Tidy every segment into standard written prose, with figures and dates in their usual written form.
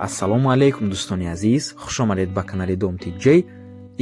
ассалому алайкум дӯстони азиз, хушомадед ба канали Dom TJ.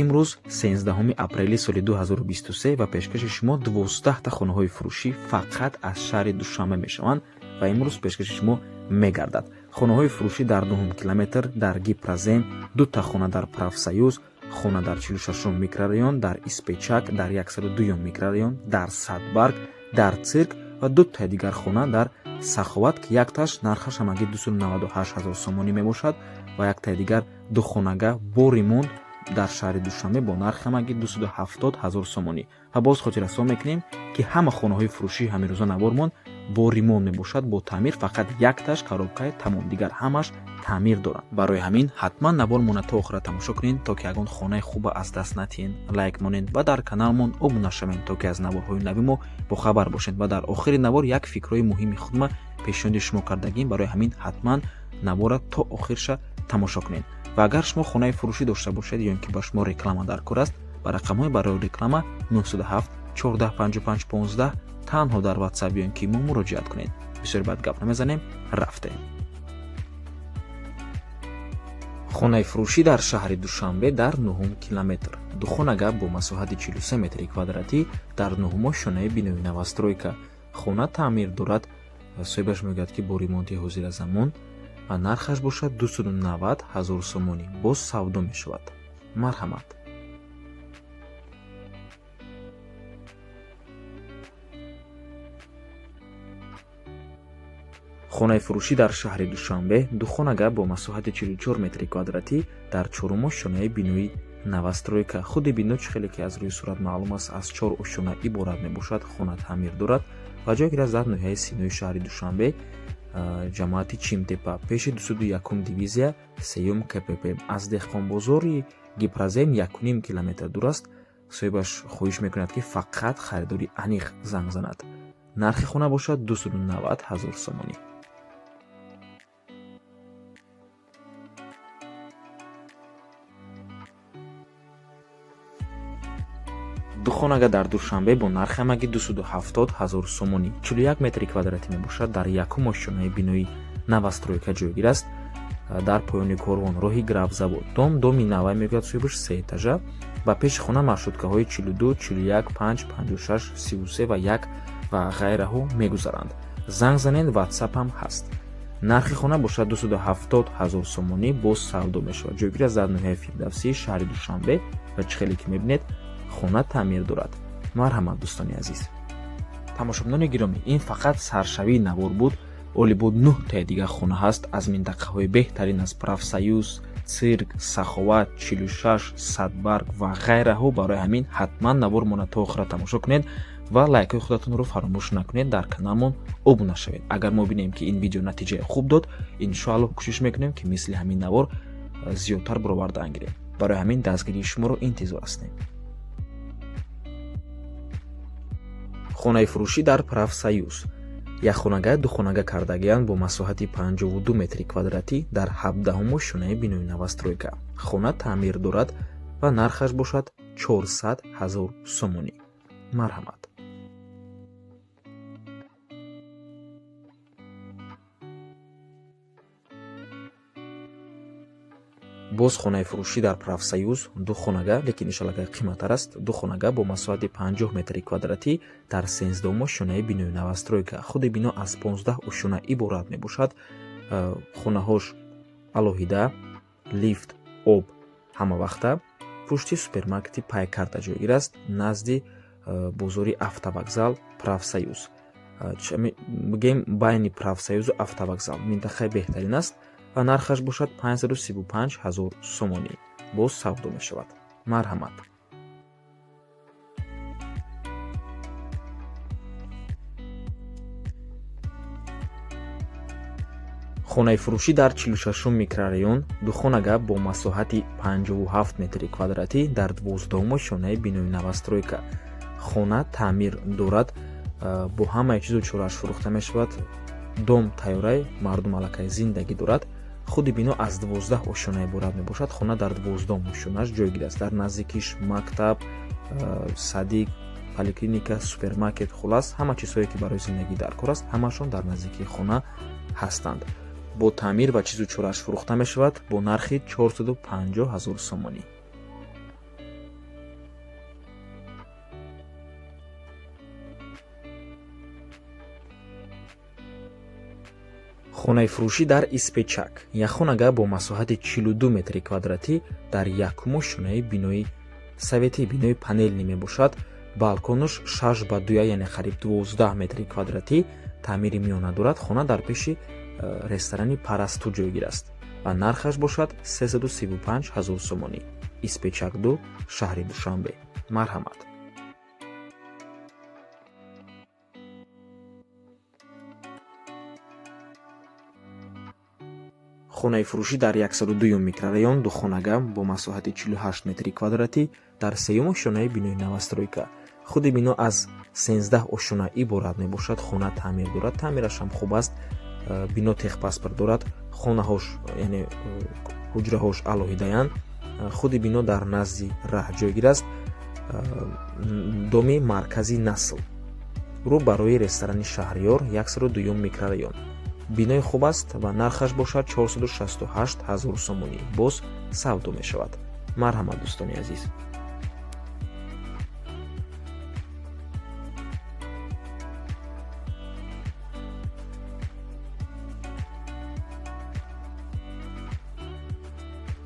имрӯз 13 апрели соли 2023 ва пешкаши шумо 12 та хонаҳои фурӯшӣ фақат аз шаҳри Душанбе мешаванд ва имрӯз пешкаши шумо мегардад. хонаҳои фурӯшӣ дар 9 километр дар Гипразем, 2 та хона дар Правсоюз, хона дар 46 микрорайон, дар Испечак, дар 102 микрорайон, дар Садбарг, дар Цирк ва 2 та дигар хона дар Саховат ки якташ нархаш ҳамагӣ 298 000 сомонӣ мебошад ва якта дигар духонага бо ремонт дар шаҳри Душанбе бо нархи ҳамагӣ 270 000 сомонӣ. ва боз хотиррасон мекунем ки ҳама хонаҳои фурӯшӣ ҳамирӯза Навормон бо ремонт мебошад, бо таъмир, фақат якташ коробкаи тамом, дигар ҳамаш таъмир доранд. барои ҳамин ҳатман Навормонро то охира тамошо кунед, то ки ягон хонаи хуба аз даст натиҳед. лайк монед ва дар каналмон обуна шавед, то ки аз наворҳои нави мо бохабар бошед. ва дар охири навор як фикрҳои муҳими худма пешниҳоди шумо кардагим, барои ҳамин ҳатман наворро то охирша тамошо кунед. ва агар шумо хонаи фурӯшӣ дошта бошед ё ин ки ба шумо реклама дар кор аст, ба рақамҳои барои реклама 907 1455 15 танҳо дар WhatsApp ё ин ки мо муроҷиат кунед. бисёр бад гап намезанем, рафтем. хонаи фурӯшӣ дар шаҳри Душанбе дар 9 километр. духонага бо масоҳати 43 метри квадратӣ дар 9 шонаи бинои новостройка. хона таъмир дорад, соҳибаш мегӯяд ки бо ремонти ҳозиразамон ва нархаш бошад 290 000 сомонӣ. боз савдо мешавад. марҳамат. хонаи фурӯшӣ дар шаҳри Душанбе, духонага бо масоҳати 44 метри квадратӣ дар 4 шонаи бинои новостройка. худи бино чӣ хеле ки аз рӯи сурат маълум аст, аз 4 ошона иборат мебошад. хона таъмир дорад ва ҷойгир аст дар ноҳияи синои шаҳри Душанбе, ҷамоати Чимтепа, пеши 201 дивизия 3 КПП. аз деҳқонбозори Гипразем 1,5 километр дур аст. соҳибаш хоҳиш мекунад ки фақат харидори аниқ занг занад. нархи хона бошад 290 000 сомонӣ. духонага дар Душанбе бо нархи ҳамагӣ 270 000 сомонӣ, 41 метри квадратӣ мебошад. дар якум ошонаи бинои новостройка ҷойгир аст. дар поёни корвон роҳи гравзавод. доми навай мегӯяд соҳибаш 3 этажа. ба пеши хона маршруткаҳои 42, 41, 5, 56, 33 ва 1 ва ғайраҳо мегузаранд. занг занед, WhatsApp ҳам ҳаст. нархи хона бошад 270 000 сомонӣ, боз савдо мешавад. ҷойгир аст дар ноҳияи Фирдавсӣ, шаҳри Душанбе ва чӣ хеле ки мебинед хона таъмир дорад. марҳамат дӯстони азиз. тамошобинони гиромӣ, ин фақат саршавии навор буд. олибуд 9 таи дигар хона ҳаст аз минтақаҳои беҳтарин аз Правсоюз, Цирк, Саховат, 46, Садбарг ва ғайраҳо. барои ҳамин ҳатман навормона то охира тамошо кунед ва лайкҳои худатонро фаромӯш накунед. дар каналмон обуна шавед. агар мо бинем ки ин видео натиҷаи хуб дод, иншоаллоҳ кӯшиш мекунем ки мисли ҳамин навор зиёдтар бароварда ангирем. барои ҳамин дастгирии шуморо интизор ҳастем. хонаи фурӯшӣ дар Правсоюз. якхонага духонага кардагианд бо масоҳати 52 метри квадратӣ дар 17 шонаи бинои новостройка. хона таъмир дорад ва нархаш бошад 400 000 сомонӣ. марҳамат. боз хонаи фурӯшӣ дар Правсоюз, духонага, лекин иншоалло қиматтар аст. духонага бо масоҳати 50 метри квадратӣ дар 13 шонаи бинои новостройка. худи бино аз 15 ошона иборат мебошад. хонаҳош алоҳида, лифт, об ҳамавақта пушти супермаркети Пайкарта ҷойгир аст, назди бозори автовокзал Правсоюз. бигем байни Правсоюзу автовокзал. минтақаи беҳтарин аст ва нархаш бошад 535 000 сомонӣ. боз савдо мешавад. марҳамат. хонаи фурӯшӣ дар 46 микрорайон, духонага бо масоҳати 57 метри квадратӣ дар 12 шонаи бинои новостройка. хона таъмир дорад, бо ҳамаи чизу чорааш фурӯхта мешавад. дом тайёраи мардум аллакай зиндагӣ дорад. худи бино аз 12 ошона иборат мебошад. хона дар 12 ошонааш ҷойгир аст. дар наздикиш мактаб, садик, поликлиника, супермаркет, хулас ҳама чизҳое ки барои зиндагӣ дар кор аст, ҳамашон дар наздикии хона ҳастанд. бо таъмир ва чизу чорааш фурӯхта мешавад бо нархи 450 000 сомонӣ. хонаи фурӯшӣ дар Испечак. Як хонага бо масоҳати 42 метри квадратӣ дар якумо шонаи бинои советӣ бинои панелӣ мебошад. балконаш 6x2 яъне қариб 12 метри квадратӣ таъмири миёна дорад. хона дар пеши ресторани Парасту ҷойгир аст ва нархаш бошад 335 000 сомонӣ. Испечак 2, шаҳри Душанбе. Марҳамат. хонаи фурӯшӣ дар 102 микрорайон духонага бо масоҳати 48 метри квадратӣ дар сеюмо шонаи бинои новостройка. худи бино аз 13 ошона иборат мебошад. хона таъмир дорад. таъмирашам хуб аст. бино техпаспорт дорад. хонаҳош яъне ҳуҷраҳош алоҳидаянд. худи бино дар назди раҳ ҷойгир аст. доми маркази Насл рӯ барои ресторани Шаҳриёр 102 микрорайон. бинои хуб аст ва нархаш бошад 468 000 сомонӣ. боз савдо мешавад. марҳамат дӯстони азиз.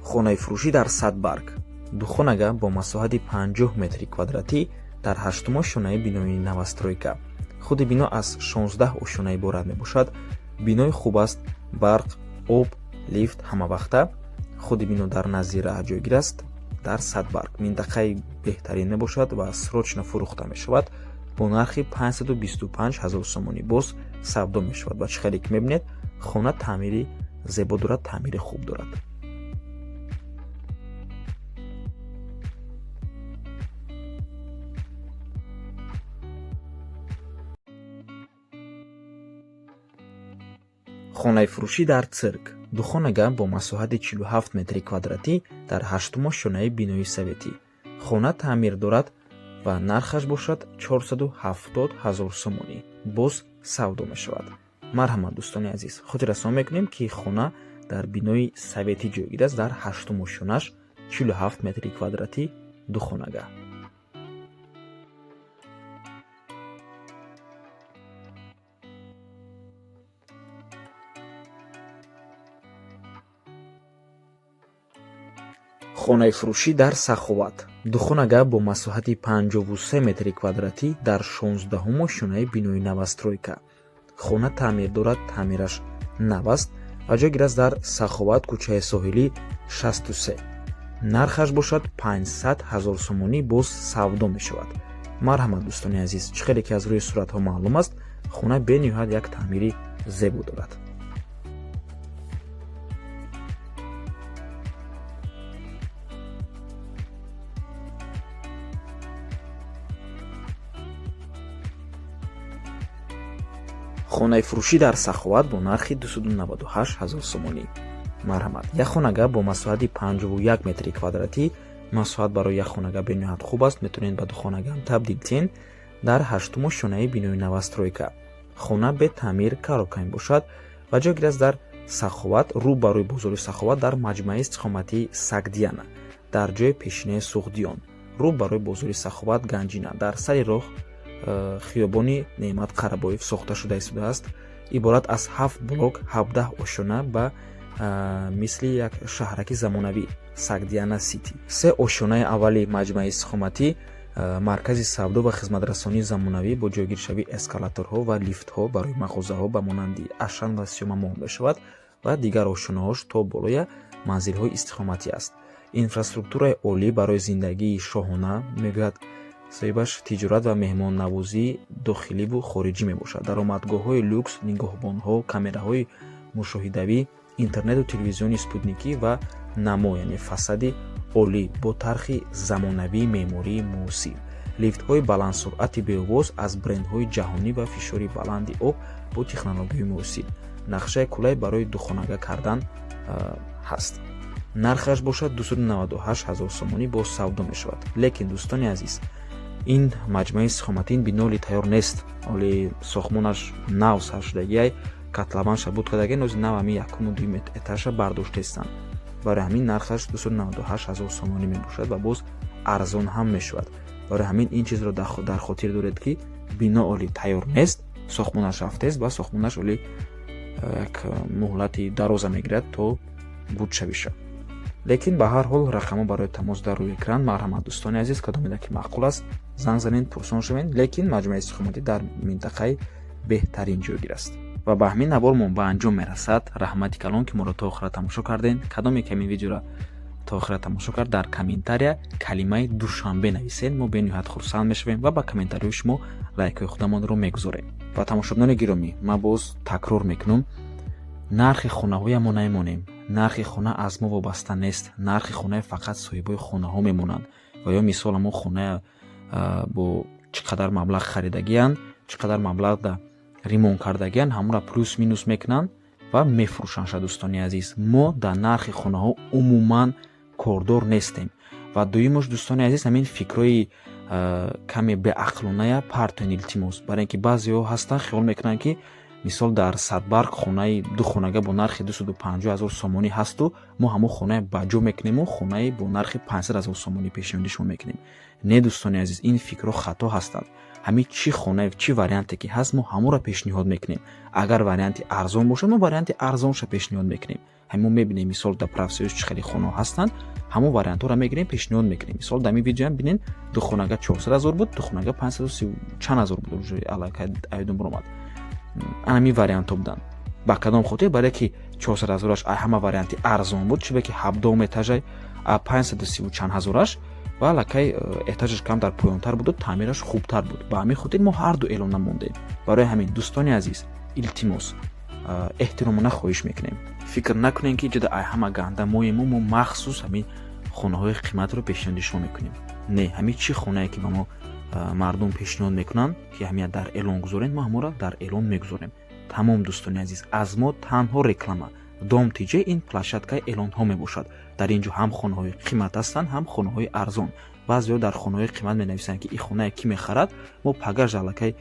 хонаи фурӯшӣ дар Садбарг. духонага бо масоҳати 50 метри квадратӣ дар 8-умо шонаи бинои новостройка. худи бино аз 16 ошона иборат мебошад. бинои хуб аст. барқ, об, лифт ҳамавақта. худи бино дар назди раҳ ҷойгир аст. дар Садбарг минтақаи беҳтарин мебошад ва срочно фурӯхта мешавад бо нархи 525 000 сомонӣ. боз савдо мешавад ва чӣ хеле ки мебинед хона таъмири зебо дорад, таъмири хуб дорад. хонаи фурӯшӣ дар Цирк. духонага бо масоҳати 47 метри квадратӣ дар 8-умо шонаи бинои советӣ. хона таъмир дорад ва нархаш бошад 470 000 сомонӣ. боз савдо мешавад. марҳамат дӯстони азиз. хотир расон мекунем ки хона дар бинои советӣ ҷойгир аст. дар 8-умо шонаш 47 метри квадратӣ духонага. хонаи фурӯшӣ дар Саховат. духонага бо масоҳати 53 метри квадратӣ дар 16-умо шонаи бинои новостройка. хона таъмир дорад. таъмираш нав аст ва ҷойгир аст дар Саховат, кӯчаи соҳилӣ 63. нархаш бошад 500 000 сомонӣ. боз савдо мешавад. марҳамат дӯстони азиз. чӣ хеле ки аз рӯи суратҳо маълум аст хона бениҳоят як таъмири зебо дорад. хонаи фурӯшӣ дар Саховат бо нархи 298 000 сомонӣ. марҳамат. як хонага бо масоҳати 51 метри квадратӣ. масоҳат барои як хонага бениҳоят хуб аст. метавонед ба духонагам табдил тен. дар 8-умо шонаи бинои новостройка. хона бе таъмир карока мебошад ва ҷойгир аст дар Саховат, рӯ барои бозори Саховат дар маҷмаи истиқомати Сагдияна, дар ҷои пешинаи Суғдиён. рӯ барои бозори Саховат Ганҷина, дар сари роҳ хиёбони Неъмат Қарабоев сохта шуда истодааст. иборат аз 7 блок, 17 ошона ба мисли як шаҳраки замонавӣ Сагдияна Сити. 3 ошонаи аввали маҷмаи истиқоматӣ, маркази савдо ва хизматрасонии замонавӣ бо ҷойгиршавии эскалаторҳо ва лифтҳо барои мағозаҳо ба монанди Ашан ва Сиёмамоҳ мешавад ва дигар ошонаҳош то болоя манзилҳои истиқоматӣ аст. инфраструктураи олӣ барои зиндагии шоҳона мегӯяд соҳибаш тиҷорат ва меҳмоннавозии дохиливу хориҷӣ мебошад. даромадгоҳҳои люкс, нигоҳбонҳо, камераҳои мушоҳидавӣ, интернету телевизиони спутникӣ ва намо яъне фасади олӣ бо тархи замонавии меъмории муосир. лифтҳои баландсуръати беовоз аз брендҳои ҷаҳонӣ ва фишори баланди об бо технологияи муосир. нақшаи кулай барои духонага кардан ҳаст. нархаш бошад 298 000 сомонӣ бо савдо мешавад. лекин дӯстони азиз, ин маҷмаи истиқоматӣ ин бино оли тайёр нест. оли сохмонаш нав сар шудагиай катлабан шабуд кардаги нози нав ҳамин 1.2 этажа бардоштестанд. барои ҳамин нархаш 298,000 сомонӣ мебошад ва боз арзон ҳам мешавад. барои ҳамин ин чизро дар хотир доред ки бино оли тайёр нест, сохтмонаш рафтест ва сохтмонаш оли як муҳлати дароза мегирад то буд шавиша. лекин ба ҳар ҳол рақамо барои тамос дар рӯи экран. марҳамат дӯстони азиз, кадомеда ки маъқул аст занг занед, пурсон шавед. лекин маҷмӯаи истиқоматӣ дар минтақаи беҳтарин ҷойгир аст ва ба ҳамин навормон ба анҷом мерасад. раҳмати калон ки моро то охира тамошо кардем. кадоме ки ҳамин видеоро то охира тамошо кард, дар комментария калимаи душанбе нависед. мо бениҳоят хурсанд мешавем ва ба комментариҳои шумо лайкҳои худамонро мегузорем. ва тамошобинони гиромӣ, ман боз такрор мекунам, нархи хонаҳоямон намемонем. нархи хона аз мо вобаста нест. нархи хонаи фақат соҳибои хонаҳо мемонанд. ва ё мисол мо хона бо чӣ қадар маблағ харидагиянд, чӣ қадар маблағ да ремонт кардагиянд, ҳамонро плюс минус мекунанд ва мефурӯшанд. дӯстони азиз, мо дар нархи хонаҳо умуман кордор нестем. ва дуюмаш дӯстони азиз, ҳамин фикрҳои каме беақлоная партоин илтимос, барои ин ки баъзеҳо ҳастанд хиёл мекунанд ки мисол дар Садбарг хонаи духонага бо нархи 250,000 сомонӣ ҳасту мо ҳамон хонаи баҷо мекунему, хонаи бо нархи 500,000 сомонӣ пешниҳоди шумо мекунем. не дӯстони азиз, ин фикрҳо хато ҳастанд. ҳамин чӣ хонае чӣ варианте ки ҳаст мо ҳамонро пешниҳод мекунем. агар варианти арзон бошад мо варианти арзонша пешниҳод мекунем. ҳамон мебинем мисол дар Правсоюз чӣ хеле хонаҳо ҳастанд, ҳамон вариантҳоро мегирем пешниҳод мекунем. мисол дар ин видео ҳам бинен духонага 400,000 буд, духонага 530 чанд ҳазор буд, уже аллакай айдум баромад. ҳамин вариантҳо буданд. ба кадом хотир? барое ки 400,000аш ҳама варианти арзон буд, чӣ бе ки 7 этажай 530 чанд ҳазораш ва аллакай этажаш камтар поёнтар буду, таъмираш хубтар буд. ба ҳамин хотир мо ҳарду эълон намондем. барои ҳамин дӯстони азиз, илтимос, эҳтиромона хоҳиш мекунем. фикр накунем ки ҷуда ай ҳама ганда моему мо махсус ҳамин хонаҳои қиматро пешниҳоди шумо мекунем. не, ҳамин чӣ хонае ки ба мо мардум пешниҳод мекунанд ки ҳамия дар эълон гузорем, мо ҳамонро дар эълон мегузорем. тамом дӯстони азиз, аз мо танҳо реклама дом тиҷе ин площадкаи эълонҳо мебошад. дар ин ҷо ҳам хонаҳои қимат ҳастанд, ҳам хонаҳои арзон. баъзеҳо дар хонаҳои қимат менависанд ки ин хонае ки мехарад, мо пагаж аллакай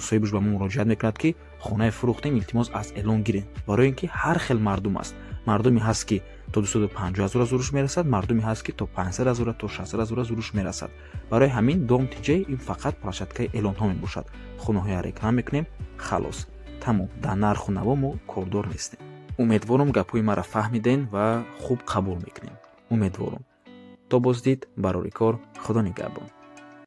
соҳибуш ба мо муроҷиат мекунад ки хонае фурӯхтем, илтимос аз эълон гирем. барои ин ки ҳар хел мардум аст. мардуме ҳаст ки то 250,000 зуруш мерасад, мардуме ҳаст ки то 500,000 то 600,000 зуруш мерасад. барои ҳамин дом тиҷаи ин фақат площадкаи эълонҳо мебошад. хонаҳоя реклама мекунем, халос. тамом, дар нарху наво мо кордор нестем. умедворам гапҳои маро фаҳмиден ва хуб қабул мекунем. умедворам. то боздид, барори кор, худо нигаҳбон.